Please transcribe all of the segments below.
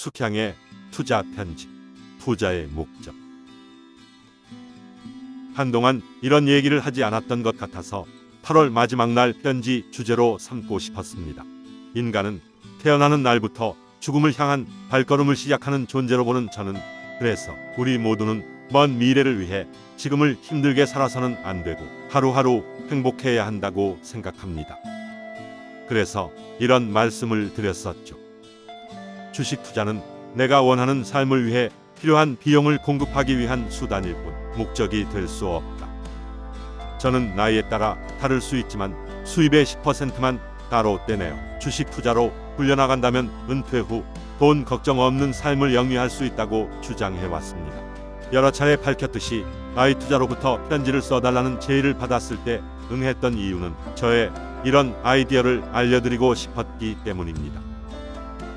숙향의 투자 편지. 투자의 목적. 한동안 이런 얘기를 하지 않았던 것 같아서 8월 마지막 날 편지 주제로 삼고 싶었습니다. 인간은 태어나는 날부터 죽음을 향한 발걸음을 시작하는 존재로 보는 저는 그래서 우리 모두는 먼 미래를 위해 지금을 힘들게 살아서는 안 되고 하루하루 행복해야 한다고 생각합니다. 그래서 이런 말씀을 드렸었죠. 주식 투자는 내가 원하는 삶을 위해 필요한 비용을 공급하기 위한 수단일 뿐 목적이 될 수 없다. 저는 나이에 따라 다를 수 있지만 수입의 10%만 따로 떼내어 주식 투자로 굴려나간다면 은퇴 후 돈 걱정 없는 삶을 영위할 수 있다고 주장해 왔습니다. 여러 차례 밝혔듯이 나이 투자로부터 편지를 써달라는 제의를 받았을 때 응했던 이유는 저의 이런 아이디어를 알려드리고 싶었기 때문입니다.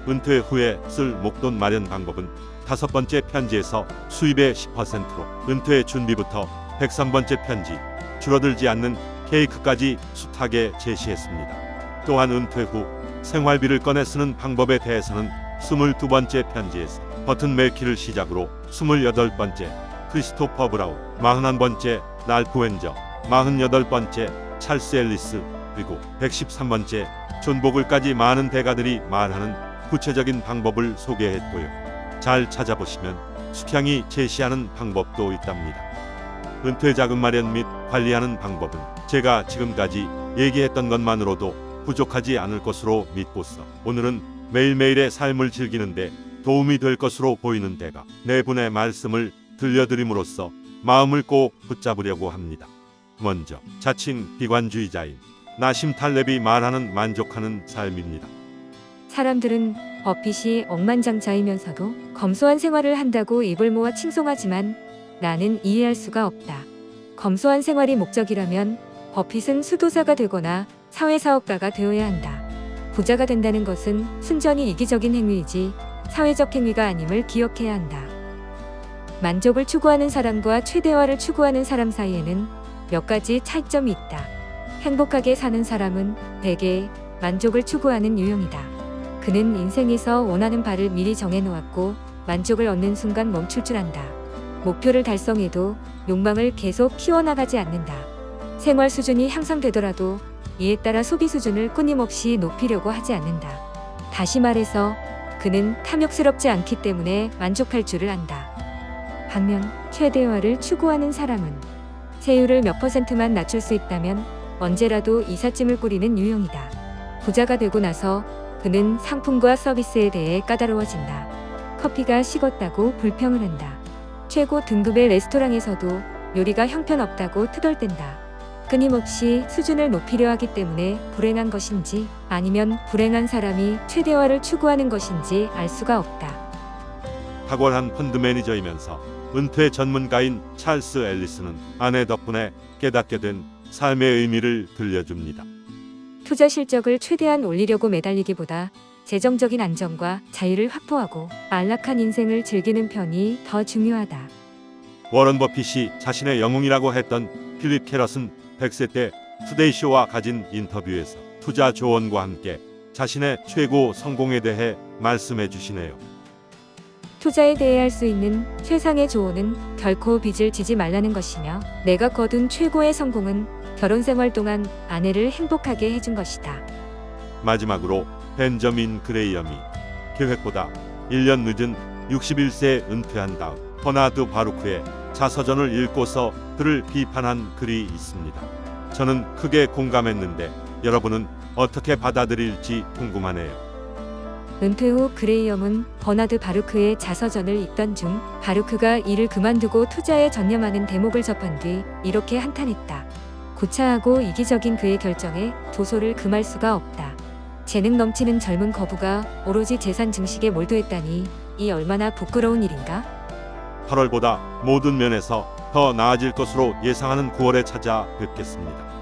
은퇴 후에 쓸 목돈 마련 방법은 5번째 편지에서 수입의 10%로 은퇴 준비부터 103번째 편지 줄어들지 않는 케이크까지 숱하게 제시했습니다. 또한 은퇴 후 생활비를 꺼내 쓰는 방법에 대해서는 22번째 편지에서 버튼 멜키를 시작으로 28번째 크리스토퍼 브라운, 41번째 랄프 웬저, 48번째 찰스 앨리스, 그리고 113번째 존 보글까지 많은 대가들이 말하는 구체적인 방법을 소개했고요. 잘 찾아보시면 숙향이 제시하는 방법도 있답니다. 은퇴 자금 마련 및 관리하는 방법은 제가 지금까지 얘기했던 것만으로도 부족하지 않을 것으로 믿고서 오늘은 매일매일의 삶을 즐기는데 도움이 될 것으로 보이는 데가 네 분의 말씀을 들려드림으로써 마음을 꼭 붙잡으려고 합니다. 먼저 자칭 비관주의자인 나심 탈렙이 말하는 만족하는 삶입니다. 사람들은 버핏이 억만장자이면서도 검소한 생활을 한다고 입을 모아 칭송하지만 나는 이해할 수가 없다. 검소한 생활이 목적이라면 버핏은 수도사가 되거나 사회사업가가 되어야 한다. 부자가 된다는 것은 순전히 이기적인 행위이지 사회적 행위가 아님을 기억해야 한다. 만족을 추구하는 사람과 최대화를 추구하는 사람 사이에는 몇 가지 차이점이 있다. 행복하게 사는 사람은 대개 만족을 추구하는 유형이다. 그는 인생에서 원하는 바를 미리 정해놓았고 만족을 얻는 순간 멈출 줄 안다. 목표를 달성해도 욕망을 계속 키워나가지 않는다. 생활 수준이 향상되더라도 이에 따라 소비 수준을 끊임없이 높이려고 하지 않는다. 다시 말해서 그는 탐욕스럽지 않기 때문에 만족할 줄을 안다. 반면 최대화를 추구하는 사람은 세율을 몇 %만 낮출 수 있다면 언제라도 이삿짐을 꾸리는 유형이다. 부자가 되고 나서 그는 상품과 서비스에 대해 까다로워진다. 커피가 식었다고 불평을 한다. 최고 등급의 레스토랑에서도 요리가 형편없다고 투덜댄다. 끊임없이 수준을 높이려 하기 때문에 불행한 것인지 아니면 불행한 사람이 최대화를 추구하는 것인지 알 수가 없다. 탁월한 펀드 매니저이면서 은퇴 전문가인 찰스 앨리스는 아내 덕분에 깨닫게 된 삶의 의미를 들려줍니다. 투자 실적을 최대한 올리려고 매달리기보다 재정적인 안정과 자유를 확보하고 안락한 인생을 즐기는 편이 더 중요하다. 워런 버핏이 자신의 영웅이라고 했던 필립 캐럿은 100세 때 투데이쇼와 가진 인터뷰에서 투자 조언과 함께 자신의 최고 성공에 대해 말씀해 주시네요. 투자에 대해 할 수 있는 최상의 조언은 결코 빚을 지지 말라는 것이며 내가 거둔 최고의 성공은 결혼 생활 동안 아내를 행복하게 해준 것이다. 마지막으로 벤저민 그레이엄이 계획보다 1년 늦은 61세에 은퇴한 다음 버나드 바루크의 자서전을 읽고서 그를 비판한 글이 있습니다. 저는 크게 공감했는데 여러분은 어떻게 받아들일지 궁금하네요. 은퇴 후 그레이엄은 버나드 바루크의 자서전을 읽던 중 바루크가 일을 그만두고 투자에 전념하는 대목을 접한 뒤 이렇게 한탄했다. 구차하고 이기적인 그의 결정에 도소를 금할 수가 없다. 재능 넘치는 젊은 거부가 오로지 재산 증식에 몰두했다니 이 얼마나 부끄러운 일인가? 8월보다 모든 면에서 더 나아질 것으로 예상하는 9월에 찾아뵙겠습니다.